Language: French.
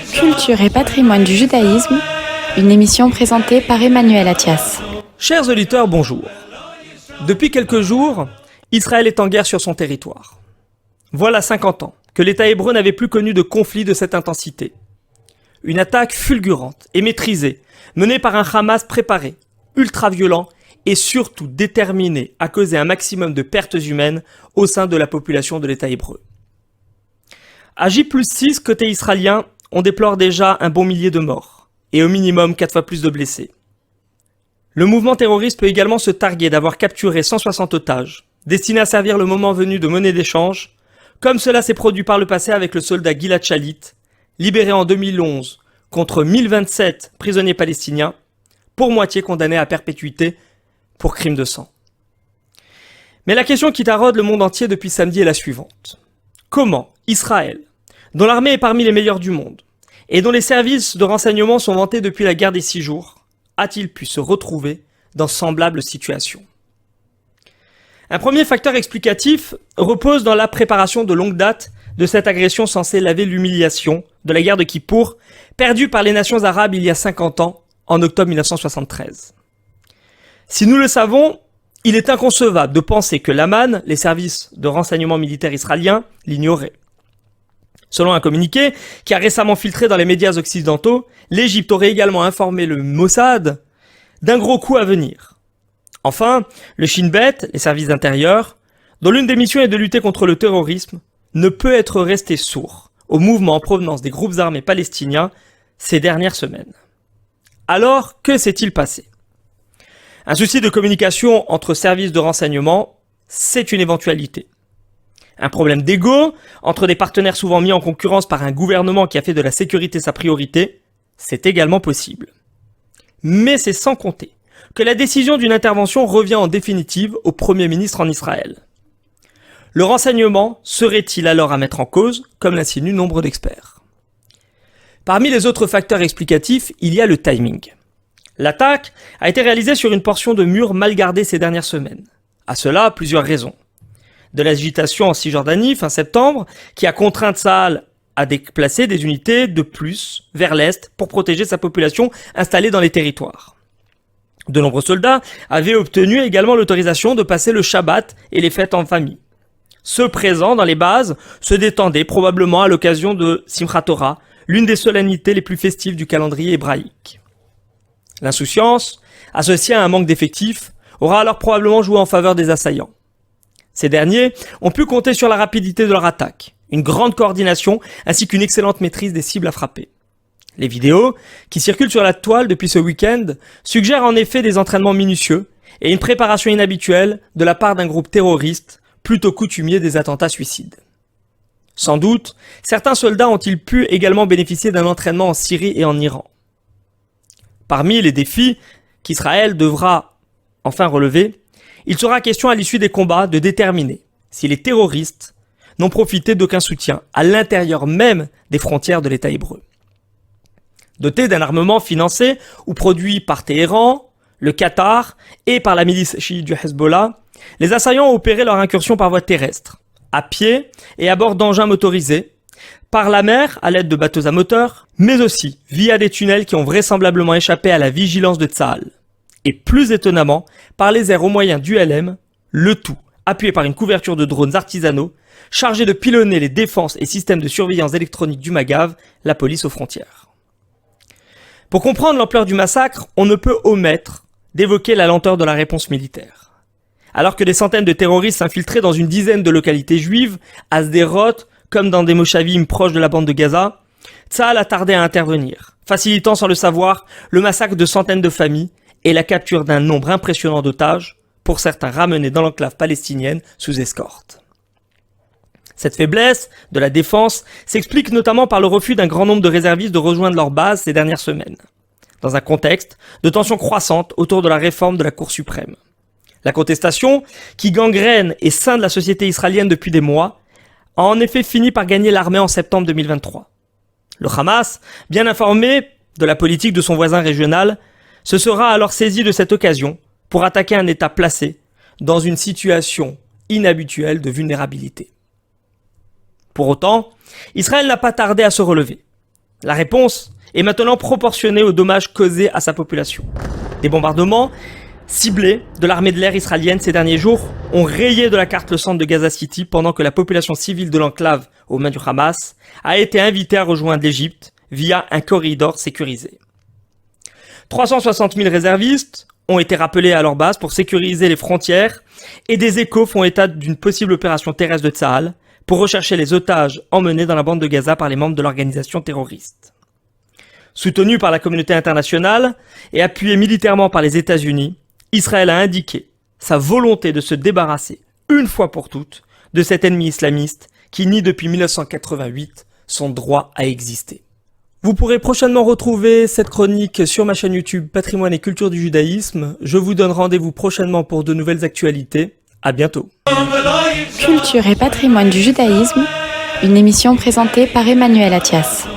Culture et patrimoine du judaïsme, une émission présentée par Emmanuel Attias. Chers auditeurs, bonjour. Depuis quelques jours, Israël est en guerre sur son territoire. Voilà 50 ans que l'État hébreu n'avait plus connu de conflit de cette intensité. Une attaque fulgurante et maîtrisée, menée par un Hamas préparé, ultra-violent et surtout déterminé à causer un maximum de pertes humaines au sein de la population de l'État hébreu. À J+6 côté israélien, on déplore déjà un bon millier de morts et au minimum 4 fois plus de blessés. Le mouvement terroriste peut également se targuer d'avoir capturé 160 otages, destinés à servir le moment venu de monnaie d'échange, comme cela s'est produit par le passé avec le soldat Gilad Shalit, libéré en 2011 contre 1027 prisonniers palestiniens, pour moitié condamnés à perpétuité pour crimes de sang. Mais la question qui taraude le monde entier depuis samedi est la suivante. Comment Israël, dont l'armée est parmi les meilleures du monde, et dont les services de renseignement sont vantés depuis la guerre des 6 jours, a-t-il pu se retrouver dans semblable situation? Un premier facteur explicatif repose dans la préparation de longue date de cette agression censée laver l'humiliation de la guerre de Kippour, perdue par les nations arabes il y a 50 ans, en octobre 1973. Si nous le savons, il est inconcevable de penser que l'Aman, les services de renseignement militaire israéliens, l'ignoraient. Selon un communiqué qui a récemment filtré dans les médias occidentaux, l'Égypte aurait également informé le Mossad d'un gros coup à venir. Enfin, le Shin Bet, les services intérieurs, dont l'une des missions est de lutter contre le terrorisme, ne peut être resté sourd au mouvement en provenance des groupes armés palestiniens ces dernières semaines. Alors, que s'est-il passé? Un souci de communication entre services de renseignement, c'est une éventualité. Un problème d'ego entre des partenaires souvent mis en concurrence par un gouvernement qui a fait de la sécurité sa priorité, c'est également possible. Mais c'est sans compter que la décision d'une intervention revient en définitive au Premier ministre en Israël. Le renseignement serait-il alors à mettre en cause, comme l'insinuent nombre d'experts? Parmi les autres facteurs explicatifs, il y a le timing. L'attaque a été réalisée sur une portion de mur mal gardée ces dernières semaines. À cela, plusieurs raisons. De l'agitation en Cisjordanie fin septembre, qui a contraint Tsahal à déplacer des unités de plus vers l'est pour protéger sa population installée dans les territoires. De nombreux soldats avaient obtenu également l'autorisation de passer le Shabbat et les fêtes en famille. Ceux présents dans les bases se détendaient probablement à l'occasion de Simchat Torah, l'une des solennités les plus festives du calendrier hébraïque. L'insouciance, associée à un manque d'effectifs, aura alors probablement joué en faveur des assaillants. Ces derniers ont pu compter sur la rapidité de leur attaque, une grande coordination ainsi qu'une excellente maîtrise des cibles à frapper. Les vidéos, qui circulent sur la toile depuis ce week-end, suggèrent en effet des entraînements minutieux et une préparation inhabituelle de la part d'un groupe terroriste plutôt coutumier des attentats suicides. Sans doute, certains soldats ont-ils pu également bénéficier d'un entraînement en Syrie et en Iran. Parmi les défis qu'Israël devra enfin relever, il sera question à l'issue des combats de déterminer si les terroristes n'ont profité d'aucun soutien à l'intérieur même des frontières de l'État hébreu. Dotés d'un armement financé ou produit par Téhéran, le Qatar et par la milice chiite du Hezbollah, les assaillants ont opéré leur incursion par voie terrestre, à pied et à bord d'engins motorisés, par la mer à l'aide de bateaux à moteur, mais aussi via des tunnels qui ont vraisemblablement échappé à la vigilance de Tsahal. Et plus étonnamment, par les airs aux moyens d'ULM, le tout appuyé par une couverture de drones artisanaux, chargés de pilonner les défenses et systèmes de surveillance électronique du Magav, la police aux frontières. Pour comprendre l'ampleur du massacre, on ne peut omettre d'évoquer la lenteur de la réponse militaire. Alors que des centaines de terroristes s'infiltraient dans une dizaine de localités juives, à Sderot, comme dans des moshavim proches de la bande de Gaza, Tsahal a tardé à intervenir, facilitant sans le savoir le massacre de centaines de familles et la capture d'un nombre impressionnant d'otages, pour certains ramenés dans l'enclave palestinienne sous escorte. Cette faiblesse de la défense s'explique notamment par le refus d'un grand nombre de réservistes de rejoindre leur base ces dernières semaines, dans un contexte de tensions croissantes autour de la réforme de la Cour suprême. La contestation, qui gangrène et scinde la société israélienne depuis des mois, a en effet fini par gagner l'armée en septembre 2023. Le Hamas, bien informé de la politique de son voisin régional, se sera alors saisi de cette occasion pour attaquer un État placé dans une situation inhabituelle de vulnérabilité. Pour autant, Israël n'a pas tardé à se relever. La réponse est maintenant proportionnée aux dommages causés à sa population. Des bombardements ciblés de l'armée de l'air israélienne ces derniers jours ont rayé de la carte le centre de Gaza City pendant que la population civile de l'enclave aux mains du Hamas a été invitée à rejoindre l'Égypte via un corridor sécurisé. 360 000 réservistes ont été rappelés à leur base pour sécuriser les frontières et des échos font état d'une possible opération terrestre de Tsahal pour rechercher les otages emmenés dans la bande de Gaza par les membres de l'organisation terroriste. Soutenu par la communauté internationale et appuyé militairement par les États-Unis, Israël a indiqué sa volonté de se débarrasser, une fois pour toutes, de cet ennemi islamiste qui nie depuis 1988 son droit à exister. Vous pourrez prochainement retrouver cette chronique sur ma chaîne YouTube Patrimoine et Culture du Judaïsme. Je vous donne rendez-vous prochainement pour de nouvelles actualités. À bientôt. Culture et patrimoine du judaïsme, une émission présentée par Emmanuel Attias.